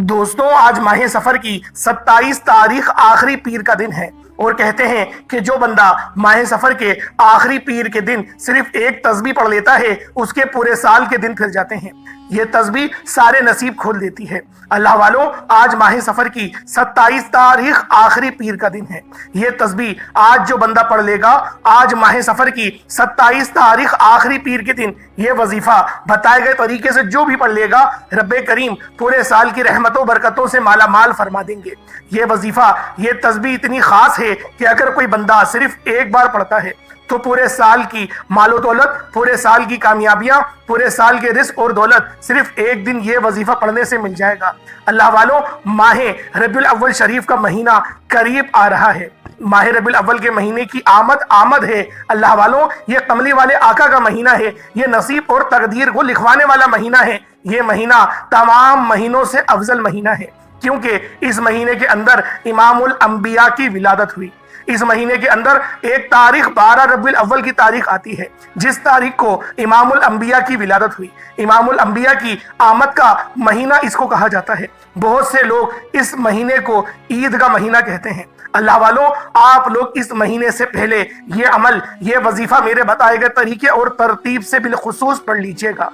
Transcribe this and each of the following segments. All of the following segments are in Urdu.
دوستوں، آج ماہ سفر کی 27 تاریخ آخری پیر کا دن ہے اور کہتے ہیں کہ جو بندہ ماہ سفر کے آخری پیر کے دن صرف ایک تسبیح پڑھ لیتا ہے اس کے پورے سال کے دن پھر جاتے ہیں۔ یہ تسبیح سارے نصیب کھول دیتی ہے۔ اللہ والوں، آج ماہ سفر کی 27 تاریخ آخری پیر کا دن ہے۔ یہ تسبیح آج جو بندہ پڑھ لے گا، آج ماہ سفر کی 27 تاریخ آخری پیر کے دن یہ وظیفہ بتائے گئے طریقے سے جو بھی پڑھ لے گا، رب کریم پورے سال کی رحمتوں برکتوں سے مالا مال فرما دیں گے۔ یہ وظیفہ، یہ تسبیح اتنی خاص ہے کہ اگر کوئی بندہ صرف ایک بار پڑھتا ہے تو پورے سال کی مال و دولت، پورے سال کی کامیابیاں، پورے سال کے رزق اور دولت صرف ایک دن یہ وظیفہ پڑھنے سے مل جائے گا۔ اللہ والوں، ماہ ربیع الاول شریف کا مہینہ قریب آ رہا ہے۔ ماہ ربیع الاول کے مہینے کی آمد ہے۔ اللہ والوں، یہ کملی والے آقا کا مہینہ ہے۔ یہ نصیب اور تقدیر کو لکھوانے والا مہینہ ہے۔ یہ مہینہ تمام مہینوں سے افضل مہینہ ہے کیونکہ اس مہینے کے اندر امام الانبیاء کی ولادت ہوئی۔ اس مہینے کے اندر ایک تاریخ 12 ربیع الاول کی تاریخ آتی ہے جس تاریخ کو امام الانبیاء کی ولادت ہوئی۔ امام الانبیاء کی آمد کا مہینہ اس کو کہا جاتا ہے۔ بہت سے لوگ اس مہینے کو عید کا مہینہ کہتے ہیں۔ اللہ والوں، آپ لوگ اس مہینے سے پہلے یہ عمل، یہ وظیفہ میرے بتائے گئے طریقے اور ترتیب سے بالخصوص پڑھ لیجئے گا۔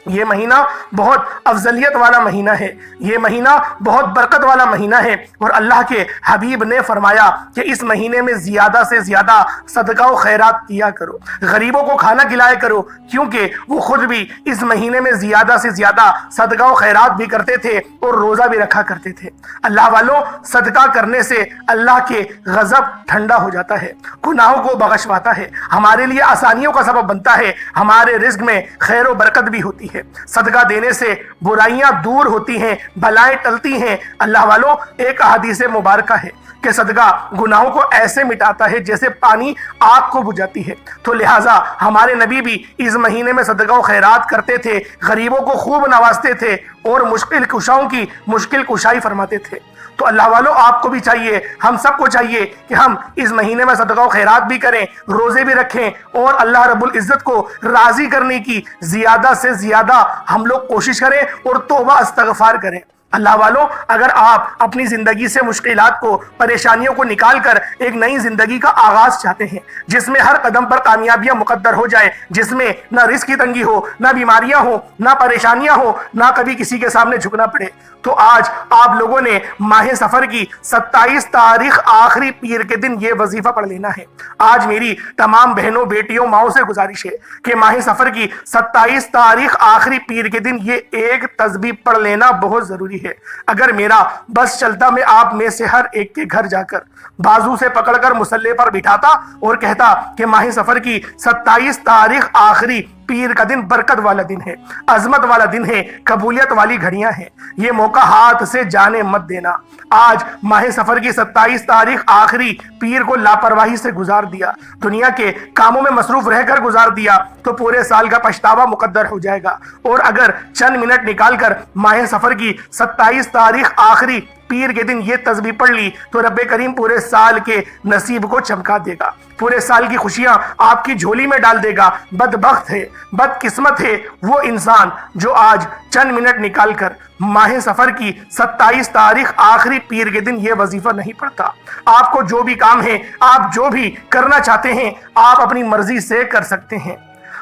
یہ مہینہ بہت افضلیت والا مہینہ ہے۔ یہ مہینہ بہت برکت والا مہینہ ہے اور اللہ کے حبیب نے فرمایا کہ اس مہینے میں زیادہ سے زیادہ صدقہ و خیرات کیا کرو، غریبوں کو کھانا کھلایا کرو، کیونکہ وہ خود بھی اس مہینے میں زیادہ سے زیادہ صدقہ و خیرات بھی کرتے تھے اور روزہ بھی رکھا کرتے تھے۔ اللہ والوں، صدقہ کرنے سے اللہ کے غضب ٹھنڈا ہو جاتا ہے، گناہوں کو بخشواتا ہے، ہمارے لیے آسانیوں کا سبب بنتا ہے، ہمارے رزق میں خیر و برکت بھی ہوتی ہے۔ صدقہ دینے سے برائیاں دور ہوتی ہیں، بلائیں ٹلتی ہیں۔ اللہ والوں، ایک حدیث مبارکہ ہے کہ صدقہ گناہوں کو ایسے مٹاتا ہے جیسے پانی آگ کو بجھاتی ہے۔ تو لہٰذا ہمارے نبی بھی اس مہینے میں صدقہ و خیرات کرتے تھے، غریبوں کو خوب نوازتے تھے اور مشکل کشاؤں کی مشکل کشائی فرماتے تھے۔ تو اللہ والوں، آپ کو بھی چاہیے، ہم سب کو چاہیے کہ ہم اس مہینے میں صدقہ و خیرات بھی کریں، روزے بھی رکھیں اور اللہ رب العزت کو راضی کرنے کی زیادہ سے زیادہ ہم لوگ کوشش کریں اور توبہ استغفار کریں۔ اللہ والوں، اگر آپ اپنی زندگی سے مشکلات کو، پریشانیوں کو نکال کر ایک نئی زندگی کا آغاز چاہتے ہیں جس میں ہر قدم پر کامیابیاں مقدر ہو جائے، جس میں نہ رزق کی تنگی ہو، نہ بیماریاں ہوں، نہ پریشانیاں ہوں، نہ کبھی کسی کے سامنے جھکنا پڑے، تو آج آپ لوگوں نے ماہ سفر کی 27 تاریخ آخری پیر کے دن یہ وظیفہ پڑھ لینا ہے۔ آج میری تمام بہنوں، بیٹیوں، ماؤں سے گزارش ہے کہ ماہ سفر کی 27 تاریخ آخری پیر کے دن یہ ایک تسبیح پڑھ لینا بہت ضروری ہے۔ اگر میرا بس چلتا، میں آپ میں سے ہر ایک کے گھر جا کر بازو سے پکڑ کر مصلے پر بٹھاتا اور کہتا کہ ماہ سفر کی 27 تاریخ آخری پیر کا دن برکت والا دن ہے، عظمت والا دن ہے، قبولیت والی گھڑیاں ہیں، یہ موقع ہاتھ سے جانے مت دینا۔ آج ماہ سفر کی 27 تاریخ آخری پیر کو لاپرواہی سے گزار دیا، دنیا کے کاموں میں مصروف رہ کر گزار دیا تو پورے سال کا پچھتاوا مقدر ہو جائے گا۔ اور اگر چند منٹ نکال کر ماہ سفر کی 27 تاریخ آخری پیر کے دن یہ تسبیح پڑھ لی تو رب کریم پورے سال کے نصیب کو چمکا دے گا، پورے سال کی خوشیاں آپ کی جھولی میں ڈال دے گا۔ بدبخت ہے، بدقسمت ہے وہ انسان جو آج چند منٹ نکال کر ماہ سفر کی 27 تاریخ آخری پیر کے دن یہ وظیفہ نہیں پڑھتا۔ آپ کو جو بھی کام ہے، آپ جو بھی کرنا چاہتے ہیں، آپ اپنی مرضی سے کر سکتے ہیں۔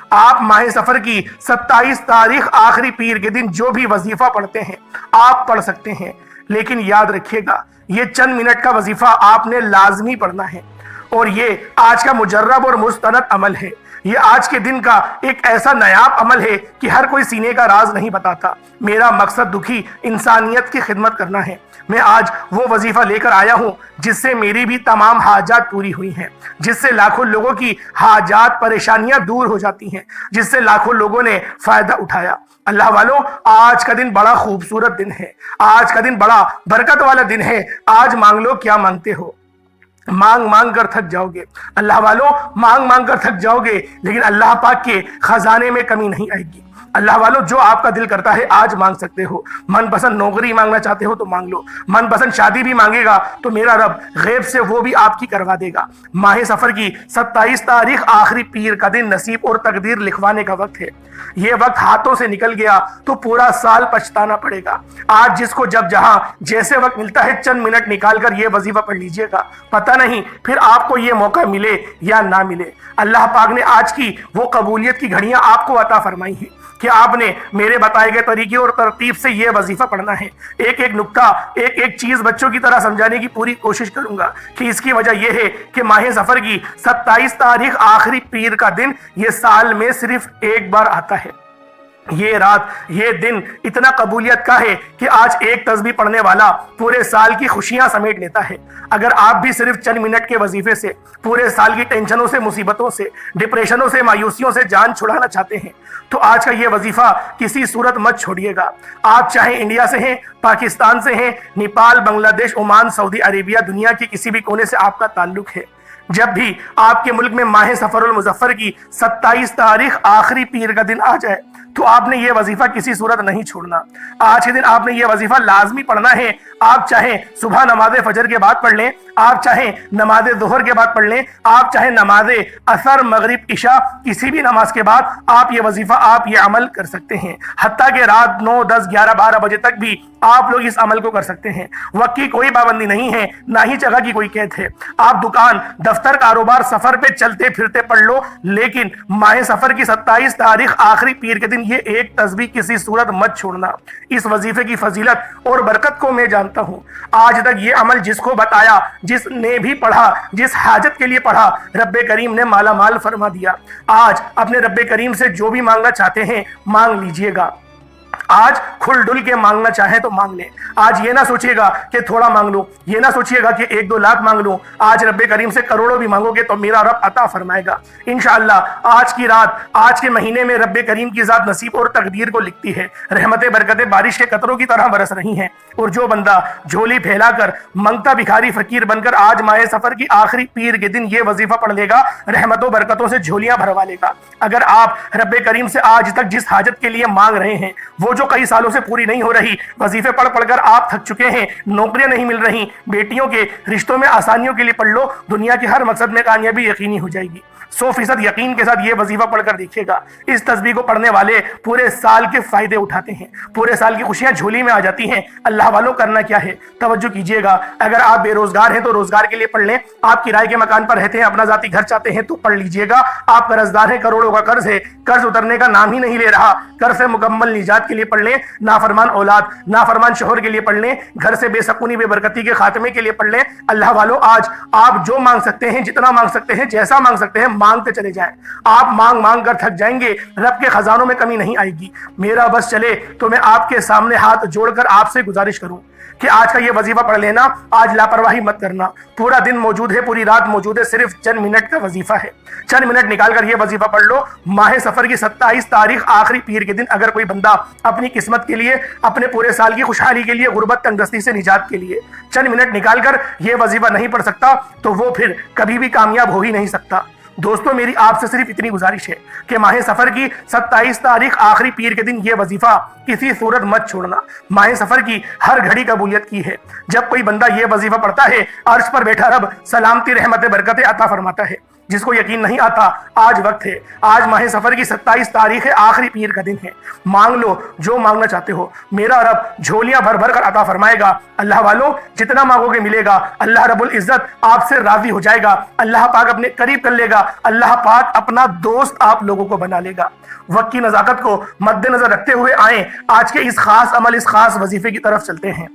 آپ ماہ سفر کی 27 تاریخ آخری پیر کے دن جو بھی وظیفہ پڑھتے ہیں آپ پڑھ سکتے ہیں، لیکن یاد رکھیے گا یہ چند منٹ کا وظیفہ آپ نے لازمی پڑھنا ہے اور یہ آج کا مجرب اور مستند عمل ہے۔ یہ آج کے دن کا ایک ایسا نایاب عمل ہے کہ ہر کوئی سینے کا راز نہیں بتاتا۔ میرا مقصد دکھی انسانیت کی خدمت کرنا ہے۔ میں آج وہ وظیفہ لے کر آیا ہوں جس سے میری بھی تمام حاجات پوری ہوئی ہیں، جس سے لاکھوں لوگوں کی حاجات، پریشانیاں دور ہو جاتی ہیں، جس سے لاکھوں لوگوں نے فائدہ اٹھایا۔ اللہ والوں، آج کا دن بڑا خوبصورت دن ہے، آج کا دن بڑا برکت والا دن ہے۔ آج مانگ لو کیا مانگتے ہو، مانگ مانگ کر تھک جاؤ گے۔ اللہ والوں، مانگ مانگ کر تھک جاؤ گے لیکن اللہ پاک کے خزانے میں کمی نہیں آئے گی۔ اللہ والو جو آپ کا دل کرتا ہے آج مانگ سکتے ہو. من پسند نوکری مانگنا چاہتے ہو تو مانگ لو. من پسند شادی بھی مانگے گا تو میرا رب غیب سے وہ بھی آپ کی کروا دے گا. ماہ سفر کی 27 تاریخ آخری پیر کا دن نصیب اور تقدیر لکھوانے کا وقت ہے. یہ وقت ہاتھوں سے نکل گیا تو پورا سال پچھتانا پڑے گا. آج جس کو جب جہاں جیسے وقت ملتا ہے چند منٹ نکال کر یہ وظیفہ پڑھ لیجئے گا. پتہ نہیں پھر آپ کو یہ موقع ملے یا نہ ملے. اللہ پاک نے آج کی وہ قبولیت کی گھڑیاں آپ کو عطا فرمائی ہیں کہ آپ نے میرے بتائے گئے طریقے اور ترتیب سے یہ وظیفہ پڑھنا ہے. ایک ایک نکتہ ایک ایک چیز بچوں کی طرح سمجھانے کی پوری کوشش کروں گا کہ اس کی وجہ یہ ہے کہ ماہ سفر کی 27 تاریخ آخری پیر کا دن یہ سال میں صرف ایک بار آتا ہے. یہ رات یہ دن اتنا قبولیت کا ہے کہ آج ایک تسبیح پڑھنے والا پورے سال کی خوشیاں سمیٹ لیتا ہے. اگر آپ بھی صرف چند منٹ کے وظیفے سے پورے سال کی ٹینشنوں سے مصیبتوں سے ڈپریشنوں سے مایوسیوں سے جان چھڑانا چاہتے ہیں تو آج کا یہ وظیفہ کسی صورت مت چھوڑیے گا. آپ چاہے انڈیا سے ہیں پاکستان سے ہیں نیپال بنگلہ دیش عمان سعودی عربیہ دنیا کی کسی بھی کونے سے آپ کا تعلق ہے جب بھی آپ کے ملک میں ماہ سفر المظفر کی 27 تاریخ آخری پیر کا دن آ جائے تو آپ نے یہ وظیفہ کسی صورت نہیں چھوڑنا. آج کے دن آپ نے یہ وظیفہ لازمی پڑھنا ہے. آپ چاہیں صبح نماز فجر کے بعد پڑھ لیں آپ چاہیں نماز ظہر کے بعد پڑھ لیں آپ چاہیں نماز عصر مغرب عشاء کسی بھی نماز کے بعد آپ یہ وظیفہ آپ یہ عمل کر سکتے ہیں. حتیٰ کہ رات 9 10 11 12 بجے تک بھی آپ لوگ اس عمل کو کر سکتے ہیں. وقت کی کوئی پابندی نہیں ہے نہ ہی جگہ کی کوئی قید ہے. آپ دکان دفتر کاروبار سفر پہ چلتے پھرتے پڑھ لو لیکن ماہ سفر کی 27 تاریخ آخری پیر کے دن یہ ایک تسبیح کسی صورت مت چھوڑنا. اس وظیفے کی فضیلت اور برکت کو میں جانتا ہوں. آج تک یہ عمل جس کو بتایا جس نے بھی پڑھا جس حاجت کے لیے پڑھا رب کریم نے مالا مال فرما دیا. آج اپنے رب کریم سے جو بھی مانگنا چاہتے ہیں مانگ لیجئے گا. آج کھل ڈل کے مانگنا چاہیں تو مانگ لیں. آج یہ نہ سوچیے گا کہ تھوڑا مانگ لو یہ نہ سوچیے گا کہ 1 2 لاکھ مانگ لوں. آج رب کریم سے کروڑوں بھی مانگو گے تو میرا رب عطا فرمائے گا انشاءاللہ. آج کی رات آج کے مہینے میں رب کریم کی ذات نصیب اور تقدیر کو لکھتی ہے. رحمتیں برکتیں بارش کے قطروں کی طرح برس رہی ہیں اور جو بندہ جھولی پھیلا کر منگتا بھکاری فقیر بن کر آج ماہ سفر کی آخری پیر کے دن یہ وظیفہ پڑھ لے گا رحمتوں برکتوں سے جھولیاں بھروا لے گا. اگر آپ رب کریم سے آج تک جس حاجت کے لیے مانگ رہے ہیں وہ جو کئی سالوں سے پوری نہیں ہو رہی وظیفے پڑھ پڑھ کر آپ تھک چکے ہیں نوکریاں نہیں مل رہی بیٹیوں کے رشتوں میں آسانیوں کے لیے پڑھ لو دنیا کے ہر مقصد میں کامیابی یقینی ہو جائے گی. 100% یقین کے ساتھ یہ وظیفہ پڑھ کر دیکھیے گا. اس تسبیح کو پڑھنے والے پورے سال کے فائدے اٹھاتے ہیں پورے سال کی خوشیاں جھولی میں آ جاتی ہیں. اللہ والوں کرنا کیا ہے توجہ کیجئے گا. اگر آپ بے روزگار ہیں تو روزگار کے لیے پڑھ لیں. آپ کرائے کے مکان پر رہتے ہیں اپنا ذاتی گھر چاہتے ہیں تو پڑھ لیجئے گا. آپ قرضدار ہیں کروڑوں کا قرض ہے قرض اترنے کا نام ہی نہیں لے رہا قرض سے مکمل نجات کے لیے پڑھ لیں. نافرمان اولاد نافرمان شوہر کے لیے پڑھ لیں. گھر سے بے سکونی بے برکتی کے خاتمے کے لیے پڑھ لیں. اللہ والوں آج آپ جو مانگ سکتے ہیں جتنا مانگ سکتے ہیں جیسا مانگ سکتے ہیں مانگتے چلے جائیں. آپ مانگ مانگ کر تھک جائیں گے رب کے خزانوں میں کمی نہیں آئے گی. میرا بس چلے تو میں آپ کے سامنے ہاتھ جوڑ کر آپ سے گزارش کروں کہ آج کا یہ وظیفہ پڑھ لینا. آج لاپرواہی مت کرنا. پورا دن موجود ہے پوری رات موجود ہے صرف چند منٹ کا وظیفہ ہے. چند منٹ نکال کر یہ وظیفہ پڑھ لو. ماہ سفر کی 27 تاریخ آخری پیر کے دن اگر کوئی بندہ اپنی قسمت کے لیے اپنے پورے سال کی خوشحالی کے لیے غربت تنگدستی سے نجات کے لیے چند منٹ نکال کر یہ وظیفہ نہیں پڑھ سکتا تو وہ پھر کبھی بھی کامیاب ہو ہی نہیں سکتا. دوستو میری آپ سے صرف اتنی گزارش ہے کہ ماہ سفر کی 27 تاریخ آخری پیر کے دن یہ وظیفہ کسی صورت مت چھوڑنا. ماہ سفر کی ہر گھڑی قبولیت کی ہے. جب کوئی بندہ یہ وظیفہ پڑھتا ہے عرش پر بیٹھا رب سلامتی رحمت برکت عطا فرماتا ہے. جس کو یقین نہیں آتا آج وقت ہے. آج ماہ سفر کی 27 تاریخ آخری پیر کا دن ہے. مانگ لو جو مانگنا چاہتے ہو میرا رب جھولیاں بھر بھر کر عطا فرمائے گا. اللہ والوں جتنا مانگو گے ملے گا. اللہ رب العزت آپ سے راضی ہو جائے گا. اللہ پاک اپنے قریب کر لے گا. اللہ پاک اپنا دوست آپ لوگوں کو بنا لے گا. وقت کی نزاکت کو مد نظر رکھتے ہوئے آئیں آج کے اس خاص عمل اس خاص وظیفے کی طرف چلتے ہیں.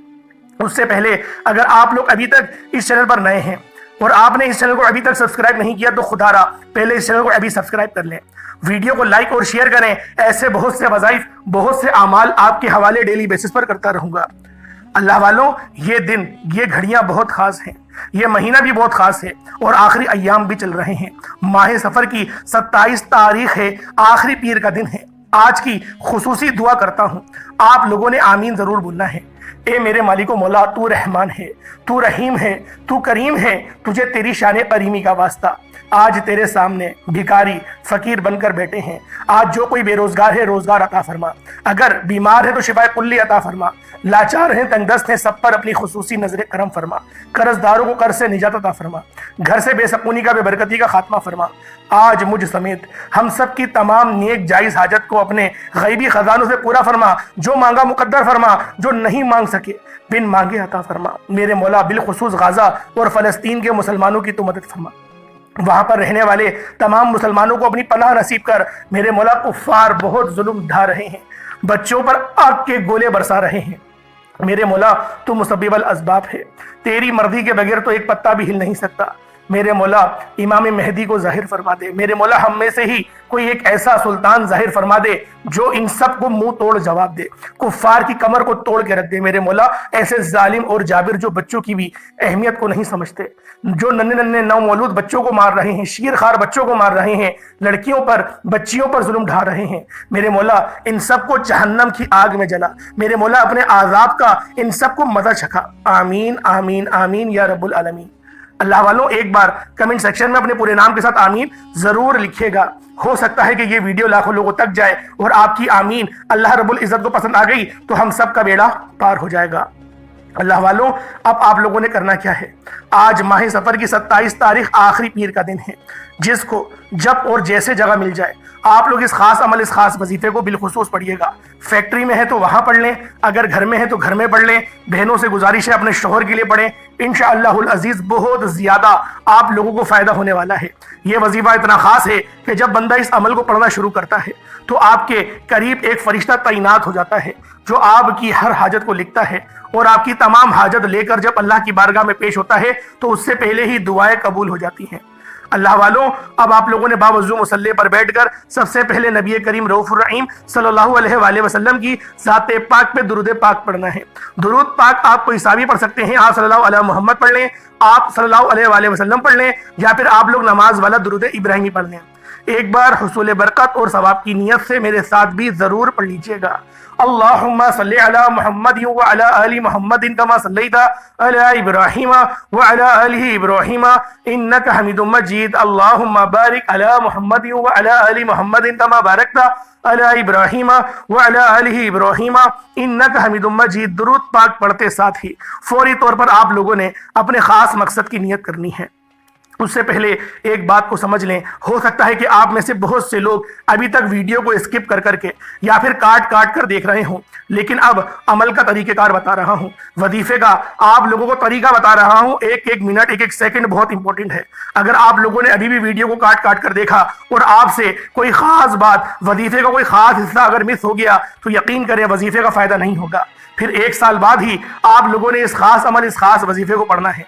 اس سے پہلے اگر آپ لوگ ابھی تک اس چینل پر نئے ہیں اور آپ نے اس چینل کو ابھی تک سبسکرائب نہیں کیا تو خدا را پہلے اس چینل کو ابھی سبسکرائب کر لیں. ویڈیو کو لائک اور شیئر کریں. ایسے بہت سے وظائف بہت سے اعمال آپ کے حوالے ڈیلی بیسس پر کرتا رہوں گا. اللہ والوں یہ دن یہ گھڑیاں بہت خاص ہیں. یہ مہینہ بھی بہت خاص ہے اور آخری ایام بھی چل رہے ہیں. ماہ سفر کی 27 تاریخ ہے آخری پیر کا دن ہے. آج کی خصوصی دعا کرتا ہوں آپ لوگوں نے آمین ضرور بولنا ہے اے میرے مالک و مولا، تو رحمان ہے، تو رحیم ہے، تو کریم ہے، تجھے تیری شان کریمی کا واسطہ۔ آج تیرے سامنے بھکاری فقیر بن کر بیٹھے ہیں۔ آج جو کوئی بے روزگار ہے روزگار عطا فرما، اگر بیمار ہے تو شفا کلی عطا فرما، لاچار ہیں تنگ دست ہیں سب پر اپنی خصوصی نظر کرم فرما، قرض داروں کو قرض سے نجات عطا فرما، گھر سے بے سکونی کا بے برکتی کا خاتمہ فرما۔ آج مجھ سمیت ہم سب کی تمام نیک جائز حاجت کو اپنے غیبی خزانوں سے پورا فرما، جو مانگا مقدر فرما، جو نہیں مانگ سکے بن مانگے عطا فرما۔ میرے مولا بالخصوص غزہ اور فلسطین کے مسلمانوں کی تو مدد فرما، وہاں پر رہنے والے تمام مسلمانوں کو اپنی پناہ نصیب کر۔ میرے مولا کفار بہت ظلم ڈھا رہے ہیں، بچوں پر آگ کے گولے برسا رہے ہیں۔ میرے مولا تو مسبب الاسباب ہے، تیری مرضی کے بغیر تو ایک پتا بھی ہل نہیں سکتا۔ میرے مولا امام مہدی کو ظاہر فرما دے، میرے مولا ہم میں سے ہی کوئی ایک ایسا سلطان ظاہر فرما دے جو ان سب کو منہ توڑ جواب دے، کفار کی کمر کو توڑ کے رکھ دے۔ میرے مولا ایسے ظالم اور جابر جو بچوں کی بھی اہمیت کو نہیں سمجھتے، جو ننھے ننھے نو مولود بچوں کو مار رہے ہیں، شیر خار بچوں کو مار رہے ہیں، لڑکیوں پر بچیوں پر ظلم ڈھا رہے ہیں، میرے مولا ان سب کو جہنم کی آگ میں جلا۔ میرے مولا اپنے عذاب کا ان سب کو مزہ چکھا۔ آمین آمین آمین یا رب العالمین۔ اللہ والوں ایک بار کمنٹ سیکشن میں اپنے پورے نام کے ساتھ آمین ضرور لکھیے گا۔ ہو سکتا ہے کہ یہ ویڈیو لاکھوں لوگوں تک جائے اور آپ کی آمین اللہ رب العزت کو پسند آ گئی تو ہم سب کا بیڑا پار ہو جائے گا۔ اللہ والوں اب آپ لوگوں نے کرنا کیا ہے، آج ماہ سفر کی 27 تاریخ آخری پیر کا دن ہے، جس کو جب اور جیسے جگہ مل جائے آپ لوگ اس خاص عمل اس خاص وظیفے کو بالخصوص پڑھیے گا۔ فیکٹری میں ہے تو وہاں پڑھ لیں، اگر گھر میں ہے تو گھر میں پڑھ لیں، بہنوں سے گزارش ہے اپنے شوہر کے لیے پڑھیں، انشاءاللہ العزیز بہت زیادہ آپ لوگوں کو فائدہ ہونے والا ہے۔ یہ وظیفہ اتنا خاص ہے کہ جب بندہ اس عمل کو پڑھنا شروع کرتا ہے تو آپ کے قریب ایک فرشتہ تعینات ہو جاتا ہے جو آپ کی ہر حاجت کو لکھتا ہے، اور آپ کی تمام حاجت لے کر جب اللہ کی بارگاہ میں پیش ہوتا ہے تو اس سے پہلے ہی دعائیں قبول ہو جاتی ہیں۔ اللہ والوں اب آپ لوگوں نے باوضو مصلی پر بیٹھ کر سب سے پہلے نبی کریم رؤوف الرحیم صلی اللہ علیہ وآلہ وسلم کی ذات پاک پہ درود پاک پڑھنا ہے۔ درود پاک آپ کو حسابی پڑھ سکتے ہیں، آپ صلی اللہ علیہ محمد پڑھ لیں، آپ صلی اللہ علیہ وآلہ وسلم پڑھ لیں، یا پھر آپ لوگ نماز والا درود ابراہیمی پڑھ لیں۔ ایک بار حصول برکت اور ثواب کی نیت سے میرے ساتھ بھی ضرور پڑھ لیجئے گا۔ اللہم صلی علی محمد وعلی آل محمد کما صلیت علی ابراہیم وعلی آل ابراہیم انک حمید مجید۔ اللہم بارک علی محمد وعلی آل محمد کما بارکت علی ابراہیم وعلی آل ابراہیم انک حمید مجید۔ درود پاک پڑھتے ساتھ ہی فوری طور پر آپ لوگوں نے اپنے خاص مقصد کی نیت کرنی ہے۔ اس سے پہلے ایک بات کو سمجھ لیں، ہو سکتا ہے کہ آپ میں سے بہت سے لوگ ابھی تک ویڈیو کو اسکپ کر کے یا پھر کاٹ کر دیکھ رہے ہوں، لیکن اب عمل کا طریقہ کار بتا رہا ہوں، وظیفے کا آپ لوگوں کو طریقہ بتا رہا ہوں۔ ایک منٹ ایک سیکنڈ بہت امپورٹنٹ ہے۔ اگر آپ لوگوں نے ابھی بھی ویڈیو کو کاٹ کر دیکھا اور آپ سے کوئی خاص بات، وظیفے کا کوئی خاص حصہ اگر مس ہو گیا تو یقین کریں وظیفے کا فائدہ نہیں ہوگا، پھر 1 سال بعد ہی آپ لوگوں نے اس خاص عمل اس خاص وظیفے کو پڑھنا ہے۔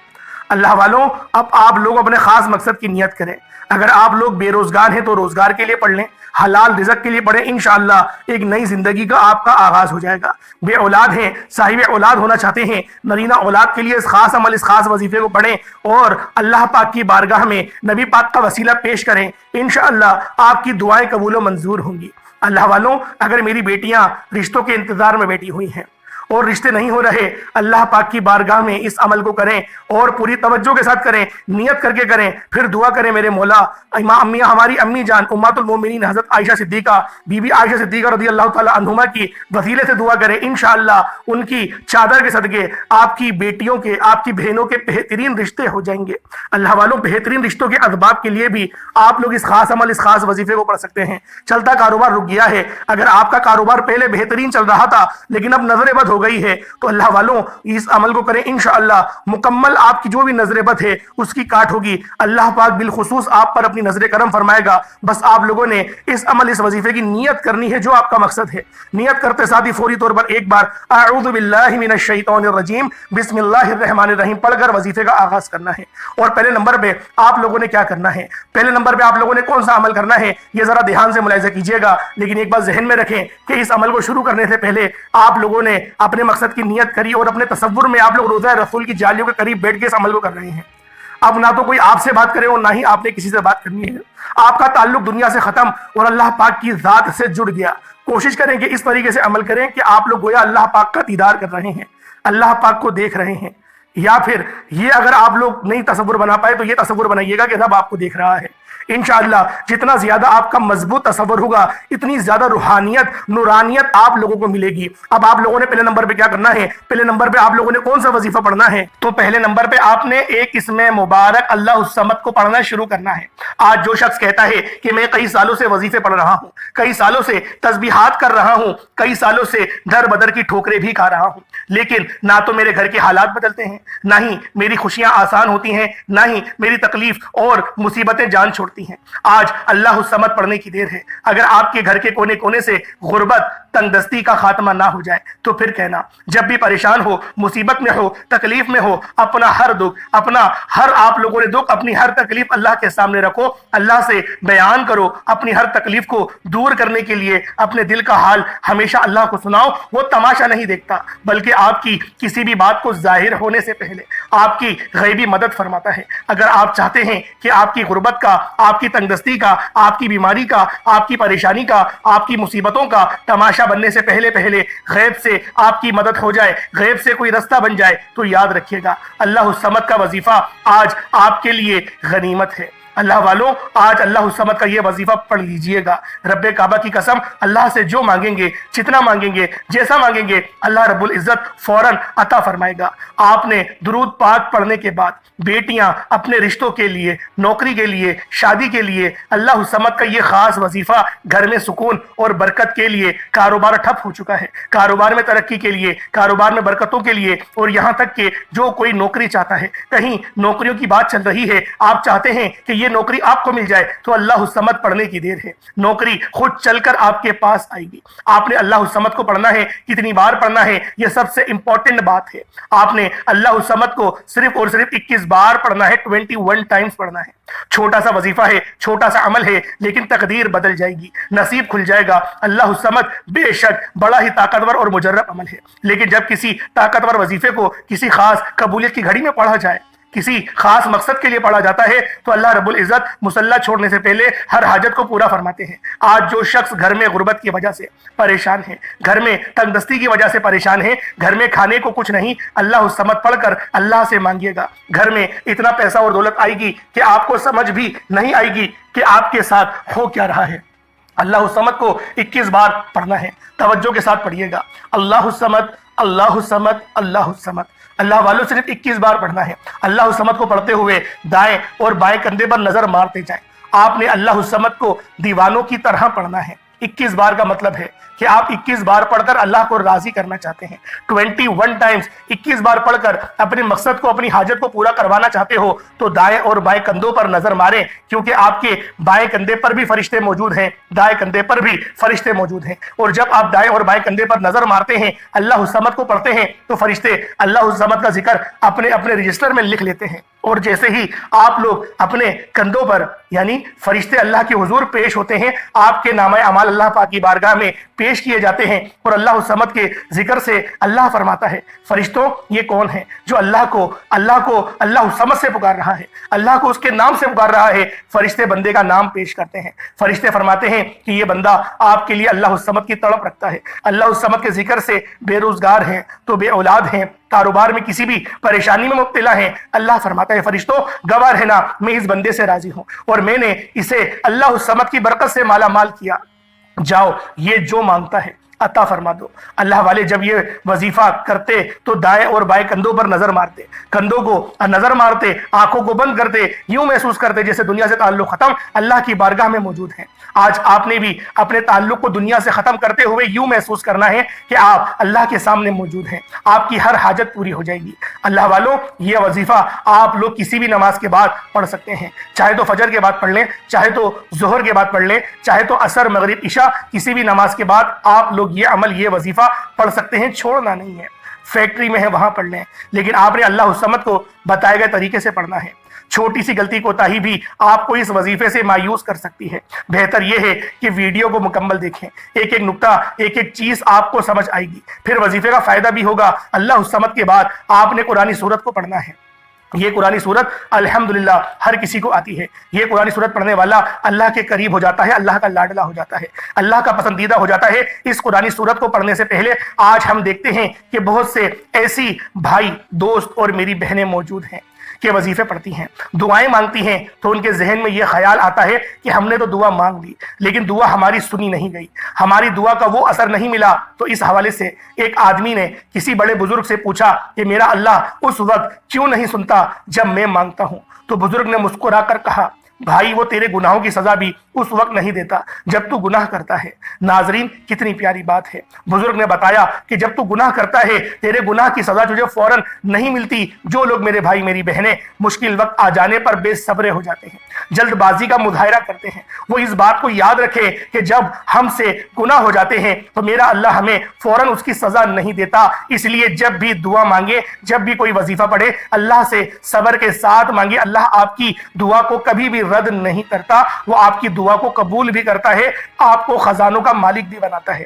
اللہ والوں اب آپ لوگ اپنے خاص مقصد کی نیت کریں۔ اگر آپ لوگ بے روزگار ہیں تو روزگار کے لیے پڑھ لیں، حلال رزق کے لیے پڑھیں، انشاءاللہ ایک نئی زندگی کا آپ کا آغاز ہو جائے گا۔ بے اولاد ہیں، صاحب اولاد ہونا چاہتے ہیں، نرینہ اولاد کے لیے اس خاص عمل اس خاص وظیفے کو پڑھیں اور اللہ پاک کی بارگاہ میں نبی پاک کا وسیلہ پیش کریں، انشاءاللہ آپ کی دعائیں قبول و منظور ہوں گی۔ اللہ والوں اگر میری بیٹیاں رشتوں کے انتظار میں بیٹھی ہوئی ہیں اور رشتے نہیں ہو رہے، اللہ پاک کی بارگاہ میں اس عمل کو کریں اور پوری توجہ کے ساتھ کریں، نیت کر کے کریں، پھر دعا کریں میرے مولا ہماری امی جان امہات المومنین حضرت عائشہ صدیقہ بی بی عائشہ صدیقہ رضی اللہ تعالی عنہما کی وسیلے سے دعا کریں، انشاءاللہ ان کی چادر کے صدقے آپ کی بیٹیوں کے آپ کی بہنوں کے بہترین رشتے ہو جائیں گے۔ اللہ والوں بہترین رشتوں کے اسباب کے لیے بھی آپ لوگ اس خاص عمل اس خاص وظیفے کو پڑھ سکتے ہیں۔ چلتا کاروبار رک گیا ہے، اگر آپ کا کاروبار پہلے بہترین چل رہا تھا لیکن اب نظر بد ہو گئی ہے تو اللہ والوں اس عمل کو کریں، انشاءاللہ مکمل آپ کی جو بھی نظر بد ہے اس کی کاٹ ہوگی، اللہ پاک بالخصوص آپ پر اپنی نظر کرم فرمائے گا۔ بس آپ لوگوں نے اس عمل اس وظیفے کی نیت کرنی ہے جو آپ کا مقصد ہے۔ نیت کرتے ساتھ ہی فوری طور پر ایک بار اعوذ باللہ من الشیطان الرجیم بسم اللہ الرحمن الرحیم پڑھ کر وظیفے کا آغاز کرنا ہے۔ اور پہلے نمبر پہ آپ لوگوں نے کیا کرنا ہے، پہلے نمبر پہ آپ لوگوں نے کون سا عمل کرنا ہے یہ ذرا دھیان سے ملاحظہ کیجئے گا، لیکن ایک بات ذہن میں رکھیں کہ اس عمل کو شروع کرنے سے پہلے آپ لوگوں نے اپنے مقصد کی نیت کری اور اپنے تصور میں آپ لوگ روضہ رسول کی جالیوں کے قریب بیٹھ کے اس عمل کو کر رہے ہیں۔ اب نہ تو کوئی آپ سے بات کرے اور نہ ہی آپ نے کسی سے بات کرنی ہے، آپ کا تعلق دنیا سے ختم اور اللہ پاک کی ذات سے جڑ گیا۔ کوشش کریں کہ اس طریقے سے عمل کریں کہ آپ لوگ گویا اللہ پاک کا دیدار کر رہے ہیں۔ اللہ پاک کو دیکھ رہے ہیں، یا پھر یہ اگر آپ لوگ نہیں تصور بنا پائے تو یہ تصور بنائیے گا کہ رب آپ کو دیکھ رہا ہے۔ انشاءاللہ جتنا زیادہ آپ کا مضبوط تصور ہوگا اتنی زیادہ روحانیت، نورانیت آپ لوگوں کو ملے گی۔ اب آپ لوگوں نے پہلے نمبر پہ کیا کرنا ہے؟ پہلے نمبر پہ آپ لوگوں نے کون سا وظیفہ پڑھنا ہے؟ تو پہلے نمبر پہ آپ نے ایک اسم مبارک اللہ الصمد کو پڑھنا شروع کرنا ہے۔ آج جو شخص کہتا ہے کہ میں کئی سالوں سے وظیفے پڑھ رہا ہوں، کئی سالوں سے تسبیحات کر رہا ہوں، کئی سالوں سے در بدر کی ٹھوکریں بھی کھا رہا ہوں، لیکن نہ تو میرے گھر کے حالات بدلتے ہیں، نہ ہی میری خوشیاں آسان ہوتی ہیں، نہ ہی میری تکلیف اور مصیبتیں جان چھوڑتی ہیں، آج اللہ الصمد پڑھنے کی دیر ہے۔ اگر آپ کے گھر کے کونے کونے سے غربت، تنگ دستی کا خاتمہ نہ ہو جائے تو پھر کہنا، جب بھی پریشان ہو، مصیبت میں ہو، تکلیف میں ہو، اپنا ہر دکھ، اپنا ہر آپ لوگوں نے دکھ، اپنی ہر تکلیف اللہ کے سامنے رکھو، اللہ سے بیان کرو، اپنی ہر تکلیف کو دور کرنے کے لیے اپنے دل کا حال ہمیشہ اللہ کو سناؤ۔ وہ تماشا نہیں دیکھتا، بلکہ آپ کی کسی بھی بات کو ظاہر ہونے سے پہلے آپ کی غیبی مدد فرماتا ہے۔ اگر آپ چاہتے ہیں کہ آپ کی غربت کا، آپ کی تنگ دستی کا، آپ کی بیماری کا، آپ کی پریشانی کا، آپ کی مصیبتوں کا تماشا بننے سے پہلے غیب سے آپ کی مدد ہو جائے، غیب سے کوئی رستہ بن جائے، تو یاد رکھیے گا اللہ الصمد کا وظیفہ آج آپ کے لیے غنیمت ہے۔ اللہ والوں، آج اللہ الصمد کا یہ وظیفہ پڑھ لیجئے گا۔ رب کعبہ کی قسم، اللہ سے جو مانگیں گے، جتنا مانگیں گے، جیسا مانگیں گے، اللہ رب العزت فوراً عطا فرمائے گا۔ آپ نے درود پاک پڑھنے کے بعد بیٹیاں اپنے رشتوں کے لیے، نوکری کے لیے، شادی کے لیے اللہ الصمد کا یہ خاص وظیفہ، گھر میں سکون اور برکت کے لیے، کاروبار ٹھپ ہو چکا ہے، کاروبار میں ترقی کے لیے، کاروبار میں برکتوں کے لیے، اور یہاں تک کہ جو کوئی نوکری چاہتا ہے، کہیں نوکریوں کی بات چل رہی ہے، آپ چاہتے ہیں کہ یہ نوکری آپ کو مل جائے، تو اللہ الصمد پڑھنے کی دیر ہے۔ نوکری خود چل کر آپ کے پاس آئے گی۔ آپ نے اللہ الصمد کو پڑھنا ہے، کتنی بار پڑھنا ہے، یہ سب سے امپورٹنٹ بات ہے۔ آپ نے اللہ الصمد کو صرف اور صرف 21 بار پڑھنا ہے، 21 ٹائمز پڑھنا ہے۔ چھوٹا سا وظیفہ ہے، چھوٹا سا عمل ہے، لیکن تقدیر بدل جائے گی، نصیب کھل جائے گا۔ اللہ الصمد بے شک بڑا ہی طاقتور اور مجرب عمل ہے، لیکن جب کسی طاقتور وظیفے کو کسی خاص قبولیت کی گھڑی میں پڑھا جائے، کسی خاص مقصد کے لیے پڑھا جاتا ہے، تو اللہ رب العزت مصلی چھوڑنے سے پہلے ہر حاجت کو پورا فرماتے ہیں۔ آج جو شخص گھر میں غربت کی وجہ سے پریشان ہے، گھر میں تنگ دستی کی وجہ سے پریشان ہے، گھر میں کھانے کو کچھ نہیں، اللہ الصمد پڑھ کر اللہ سے مانگیے گا، گھر میں اتنا پیسہ اور دولت آئے گی کہ آپ کو سمجھ بھی نہیں آئے گی کہ آپ کے ساتھ ہو کیا رہا ہے۔ اللہ الصمد کو 21 بار پڑھنا ہے، توجہ کے ساتھ پڑھیے گا۔ اللہ الصمد، اللہ الصمد، اللہ الصمد۔ اللہ والوں صرف 21 بار پڑھنا ہے۔ اللہ الصمد کو پڑھتے ہوئے دائیں اور بائیں کندھے پر نظر مارتے جائیں۔ آپ نے اللہ الصمد کو دیوانوں کی طرح پڑھنا ہے۔ 21 بار کا مطلب ہے کہ آپ 21 بار پڑھ کر اللہ کو راضی کرنا چاہتے ہیں۔ 21 ٹائمز 21 بار پڑھ کر اپنے مقصد کو، اپنی حاجت کو پورا کروانا چاہتے ہو تو دائیں اور بائیں کندھوں پر نظر ماریں، کیونکہ آپ کے بائیں کندھے پر بھی فرشتے موجود ہیں، دائیں کندھے پر بھی فرشتے موجود ہیں۔ اور جب آپ دائیں اور بائیں کندھے پر نظر مارتے ہیں، اللہ الصمد کو پڑھتے ہیں، تو فرشتے اللہ الصمد کا ذکر اپنے اپنے رجسٹر میں لکھ لیتے ہیں۔ اور جیسے ہی آپ لوگ اپنے کندھوں پر، یعنی فرشتے اللہ کے حضور پیش ہوتے ہیں، آپ کے نامہ اعمال اللہ پاک کی بارگاہ میں پیش کیے جاتے ہیں، اور اللہ الصمد کے ذکر سے اللہ فرماتا ہے، فرشتوں یہ کون ہے جو اللہ کو اللہ الصمد سے پکار رہا ہے، اللہ کو اس کے نام سے پکار رہا ہے۔ فرشتے بندے کا نام پیش کرتے ہیں، فرشتے فرماتے ہیں کہ یہ بندہ آپ کے لیے اللہ الصمد کی تڑپ رکھتا ہے، اللہ الصمد کے ذکر سے بے روزگار ہیں تو بے اولاد ہیں، کاروبار میں کسی بھی پریشانی میں مبتلا ہیں، اللہ فرماتا ہے فرشتوں گواہ رہنا، میں اس بندے سے راضی ہوں اور میں نے اسے اللہ الصمد کی برکت سے مالا مال کیا، جاؤ یہ جو مانگتا ہے عطا فرما دو۔ اللہ والے جب یہ وظیفہ کرتے تو دائیں اور بائیں کندھوں پر نظر مارتے، کندھوں کو نظر مارتے، آنکھوں کو بند کرتے، یوں محسوس کرتے جیسے دنیا سے تعلق ختم، اللہ کی بارگاہ میں موجود ہیں۔ آج آپ نے بھی اپنے تعلق کو دنیا سے ختم کرتے ہوئے یوں محسوس کرنا ہے کہ آپ اللہ کے سامنے موجود ہیں، آپ کی ہر حاجت پوری ہو جائے گی۔ اللہ والوں، یہ وظیفہ آپ لوگ کسی بھی نماز کے بعد پڑھ سکتے ہیں، چاہے تو فجر کے بعد پڑھ لیں، چاہے تو ظہر کے بعد پڑھ لیں، چاہے تو عصر، مغرب، عشاء، کسی بھی نماز کے بعد آپ لوگ یہ عمل، یہ وظیفہ پڑھ سکتے ہیں، چھوڑنا نہیں ہے۔ فیکٹری میں ہے وہاں پڑھ لیں، لیکن آپ نے اللہ الصمد کو بتائے گئے طریقے سے پڑھنا ہے۔ چھوٹی سی غلطی کوتاہی بھی آپ کو اس وظیفے سے مایوس کر سکتی ہے۔ بہتر یہ ہے کہ ویڈیو کو مکمل دیکھیں، ایک ایک نقطہ، ایک ایک چیز آپ کو سمجھ آئے گی، پھر وظیفے کا فائدہ بھی ہوگا۔ اللہ الصمد کے بعد آپ نے قرآنی سورت کو پڑھنا ہے، یہ قرآنی صورت الحمدللہ ہر کسی کو آتی ہے۔ یہ قرآنی صورت پڑھنے والا اللہ کے قریب ہو جاتا ہے، اللہ کا لاڈلا ہو جاتا ہے، اللہ کا پسندیدہ ہو جاتا ہے۔ اس قرآنی صورت کو پڑھنے سے پہلے آج ہم دیکھتے ہیں کہ بہت سے ایسی بھائی، دوست اور میری بہنیں موجود ہیں کہ وظیفے پڑھتی ہیں، دعائیں مانگتی ہیں، تو ان کے ذہن میں یہ خیال آتا ہے کہ ہم نے تو دعا مانگ لی لیکن دعا ہماری سنی نہیں گئی، ہماری دعا کا وہ اثر نہیں ملا۔ تو اس حوالے سے ایک آدمی نے کسی بڑے بزرگ سے پوچھا کہ میرا اللہ اس وقت کیوں نہیں سنتا جب میں مانگتا ہوں؟ تو بزرگ نے مسکرا کر کہا، بھائی وہ تیرے گناہوں کی سزا بھی اس وقت نہیں دیتا جب تو گناہ کرتا ہے۔ ناظرین کتنی پیاری بات ہے، بزرگ نے بتایا کہ جب تو گناہ کرتا ہے تیرے گناہ کی سزا تجھے فوراً نہیں ملتی۔ جو لوگ میرے بھائی میری بہنیں مشکل وقت آ جانے پر بے صبر ہو جاتے ہیں، جلد بازی کا مظاہرہ کرتے ہیں، وہ اس بات کو یاد رکھے کہ جب ہم سے گناہ ہو جاتے ہیں تو میرا اللہ ہمیں فوراً اس کی سزا نہیں دیتا۔ اس لیے جب بھی دعا مانگے، جب بھی کوئی وظیفہ پڑھے، اللہ سے صبر کے ساتھ مانگے۔ اللہ آپ کی دعا کو کبھی بھی رد نہیں کرتا، وہ آپ کی دعا کو قبول بھی کرتا ہے، آپ کو خزانوں کا مالک بھی بناتا ہے۔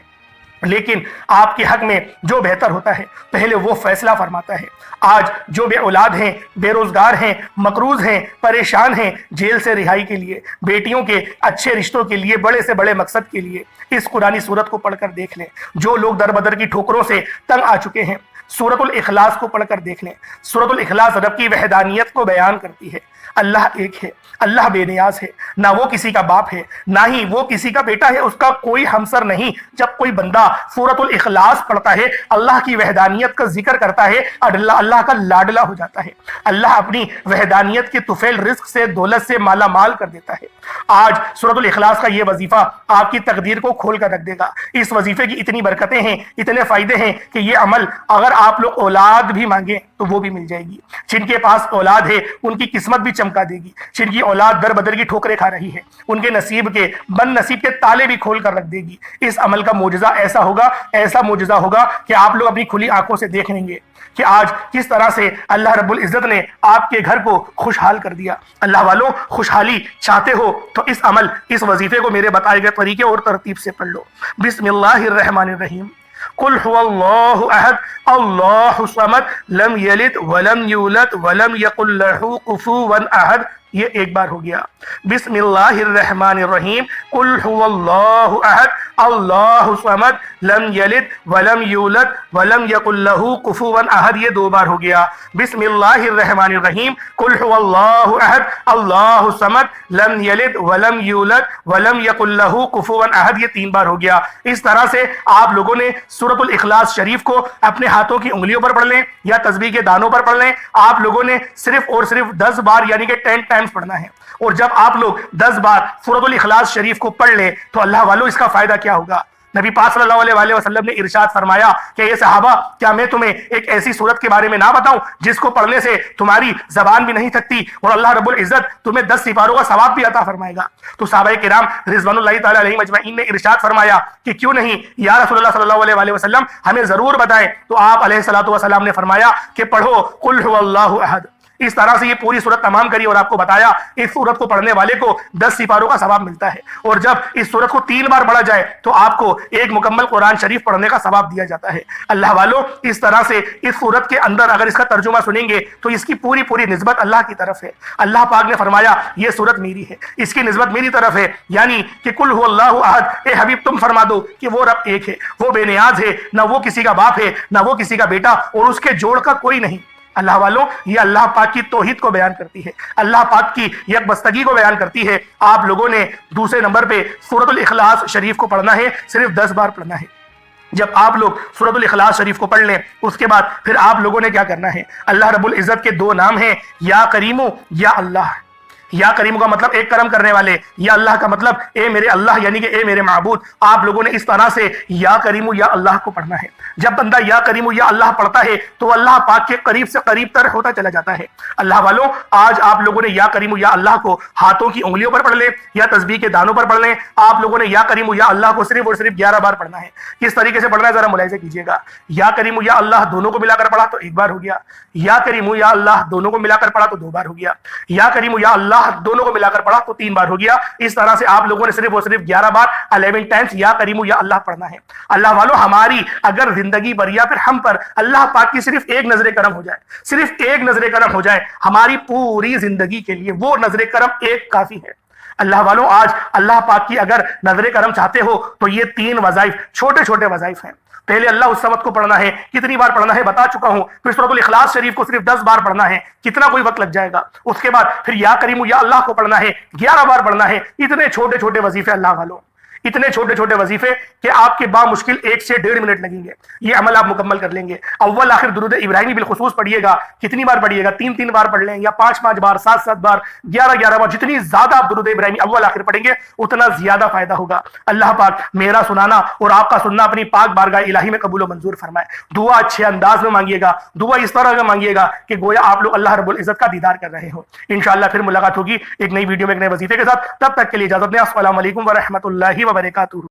لیکن آپ کے حق میں جو بہتر ہوتا ہے پہلے وہ فیصلہ فرماتا ہے۔ آج جو بے اولاد ہیں، بے روزگار ہیں، مقروض ہیں، پریشان ہیں، جیل سے رہائی کے لیے، بیٹیوں کے اچھے رشتوں کے لیے، بڑے سے بڑے مقصد کے لیے اس قرآنی صورت کو پڑھ کر دیکھ لیں۔ جو لوگ در بدر کی ٹھوکروں سے تنگ آ چکے ہیں، سورۃ الاخلاص کو پڑھ کر دیکھ لیں۔ سورۃ الاخلاص رب کی وحدانیت کو بیان کرتی ہے۔ اللہ ایک ہے، اللہ بے نیاز ہے، نہ وہ کسی کا باپ ہے نہ ہی وہ کسی کا بیٹا ہے، اس کا کوئی ہمسر نہیں۔ جب کوئی بندہ سورۃ الاخلاص پڑھتا ہے، اللہ کی وحدانیت کا ذکر کرتا ہے، اللہ کا لاڈلا ہو جاتا ہے۔ اللہ اپنی وحدانیت کے طفیل رزق سے، دولت سے مالا مال کر دیتا ہے۔ آج سورۃ الاخلاص کا یہ وظیفہ آپ کی تقدیر کو کھول کر رکھ دے گا۔ اس وظیفے کی اتنی برکتیں ہیں، اتنے فائدے ہیں کہ یہ عمل اگر آپ لوگ اولاد بھی مانگیں تو وہ بھی مل جائے گی۔ جن کے پاس اولاد ہے ان کی قسمت بھی چمکا دے گی، جن کی اولاد در بدر کی ٹھوکریں کھا رہی ہے ان کے نصیب کے بد نصیب کے تالے بھی کھول کر رکھ دے گی۔ اس عمل کا معجزہ ایسا ہوگا، ایسا معجزہ ہوگا کہ آپ لوگ اپنی کھلی آنکھوں سے دیکھ لیں گے کہ آج کس طرح سے اللہ رب العزت نے آپ کے گھر کو خوشحال کر دیا۔ اللہ والوں، خوشحالی چاہتے ہو تو اس عمل، اس وظیفے کو میرے بتائے گئے طریقے اور ترتیب سے پڑھ لو۔ بسم اللہ الرحمن الرحیم۔ قل هو اللہ احد اللہ الصمد لم یلد ولم یولد ولم یکن لہ کفوا احد۔ یہ ایک بار ہو گیا۔ بسم اللہ الرحمن الرحیم۔ قل هو اللہ احد اللہ الصمد لم یلد ولم یولد ولم یکن لہ کفوا احد۔ یہ دو بار ہو گیا۔ بسم اللہ الرحمن الرحیم۔ قل هو اللہ احد اللہ الصمد لم یلد ولم یولد ولم یکن لہ کفوا احد۔ یہ تین بار ہو گیا۔ اس طرح سے آپ لوگوں نے سورۃ الاخلاص شریف کو اپنے ہاتھوں کی انگلیوں پر پڑھ لیں یا تسبیح کے دانوں پر پڑھ لیں۔ آپ لوگوں نے صرف اور صرف 10 بار یعنی کہ 10 ٹائمز پڑھنا ہے، اور جب آپ لوگ 10 بار سورۃ الاخلاص شریف کو پڑھ لیں تو اللہ والوں اس کا فائدہ کیا ہوگا؟ نبی پاک صلی اللہ علیہ وآلہ وسلم نے ارشاد فرمایا کہ اے صحابہ، کیا میں تمہیں ایک ایسی صورت کے بارے میں نہ بتاؤں جس کو پڑھنے سے تمہاری زبان بھی نہیں تھکتی اور اللہ رب العزت تمہیں 10 سپاروں کا ثواب بھی عطا فرمائے گا؟ تو صحابہ کرام رضوان اللہ تعالی علیہم اجمعین نے ارشاد فرمایا کہ کیوں نہیں یا رسول اللہ صلی اللہ علیہ وآلہ وسلم، ہمیں ضرور بتائیں۔ تو آپ علیہ الصلوۃ والسلام نے فرمایا کہ پڑھو قل هو اللہ احد۔ اس طرح سے یہ پوری صورت تمام کری اور آپ کو بتایا اس صورت کو پڑھنے والے کو 10 سپاروں کا ثواب ملتا ہے، اور جب اس صورت کو 3 بار پڑھا جائے تو آپ کو ایک مکمل قرآن شریف پڑھنے کا ثواب دیا جاتا ہے۔ اللہ والوں، اس طرح سے اس صورت کے اندر اگر اس کا ترجمہ سنیں گے تو اس کی پوری نسبت اللہ کی طرف ہے۔ اللہ پاک نے فرمایا یہ صورت میری ہے، اس کی نسبت میری طرف ہے، یعنی کہ قل هو اللہ احد۔ اے حبیب تم فرما دو کہ وہ رب ایک ہے، وہ بے نیاز ہے، نہ وہ کسی کا باپ ہے نہ وہ کسی کا بیٹا، اور اس کے جوڑ کا کوئی نہیں۔ اللہ والوں، یہ اللہ پاک کی توحید کو بیان کرتی ہے، اللہ پاک کی یک بستگی کو بیان کرتی ہے۔ آپ لوگوں نے دوسرے نمبر پہ سورۃ الاخلاص شریف کو پڑھنا ہے، صرف 10 بار پڑھنا ہے۔ جب آپ لوگ سورۃ الاخلاص شریف کو پڑھ لیں اس کے بعد پھر آپ لوگوں نے کیا کرنا ہے؟ اللہ رب العزت کے 2 نام ہیں، یا کریم یا اللہ۔ یا کریم کا مطلب ایک کرم کرنے والے، یا اللہ کا مطلب اے میرے اللہ یعنی کہ اے میرے معبود۔ آپ لوگوں نے اس طرح سے یا کریم یا اللہ کو پڑھنا ہے۔ جب بندہ یا کریم یا اللہ پڑھتا ہے تو اللہ پاک کے قریب سے قریب تر ہوتا چلا جاتا ہے۔ اللہ والوں، آج آپ لوگوں نے یا کریم یا اللہ کو ہاتھوں کی انگلیوں پر پڑھ لیں یا تسبیح کے دانوں پر پڑھ لیں۔ آپ لوگوں نے یا کریم یا اللہ کو صرف اور صرف 11 بار پڑھنا ہے۔ کس طریقے سے پڑھنا ہے ذرا ملاحظہ کیجیے گا۔ یا کریم یا اللہ دونوں کو ملا کر پڑھا تو 1 بار ہو گیا، یا کریم یا اللہ دونوں کو ملا کر پڑھا تو 2 بار ہو گیا، یا کریم یا اللہ اللہ دونوں کو ملا کر پڑھا تو 3 بار ہو گیا. اس طرح سے آپ لوگوں نے صرف اور صرف 11 بار 11 ٹائمز یا کریمو یا اللہ پڑھنا ہے. اللہ والوں ہماری اگر زندگی پر یا پھر ہم پر اللہ پاک کی صرف ایک نظر کرم ہو جائے, صرف ایک نظر کرم ہو جائے, ہماری پوری زندگی کے لیے وہ نظر کرم ایک کافی ہے. اللہ والوں آج اللہ پاک کی اگر نظر کرم چاہتے ہو تو یہ 3 وظائف چھوٹے چھوٹے وظائف ہیں. پہلے اللہ الصمد کو پڑھنا ہے. کتنی بار پڑھنا ہے بتا چکا ہوں. پھر سورۃ الاخلاص شریف کو صرف 10 بار پڑھنا ہے. کتنا کوئی وقت لگ جائے گا. اس کے بعد پھر یا کریمو یا اللہ کو پڑھنا ہے, 11 بار پڑھنا ہے. اتنے چھوٹے چھوٹے وظیفے اللہ والوں, اتنے چھوٹے چھوٹے وظیفے کہ آپ کے بامشکل 1 سے 1.5 منٹ لگیں گے. یہ عمل آپ مکمل کر لیں گے. اول آخر درود ابراہیمی بالخصوص پڑھیے گا. کتنی بار پڑھیے گا؟ 3 بار پڑھ لیں, یا 5 بار, 7 بار, 11 بار. جتنی زیادہ آپ درود ابراہیمی اول آخر پڑھیں گے اتنا زیادہ فائدہ ہوگا. اللہ پاک میرا سنانا اور آپ کا سننا اپنی پاک بارگاہ الہی میں قبول و منظور فرمائے. دعا اچھے انداز میں مانگیے گا, دعا اس طرح کا مانگیے گا کہ گویا آپ لوگ اللہ رب العزت کا دیدار کر رہے ہو. انشاءاللہ پھر ملاقات ہوگی ایک نئی ویڈیو میں ایک نئے وظیفے کے ساتھ. تب تک کے لیے اجازت دیں. السلام علیکم ورحمۃ اللہ وبرکاتہ.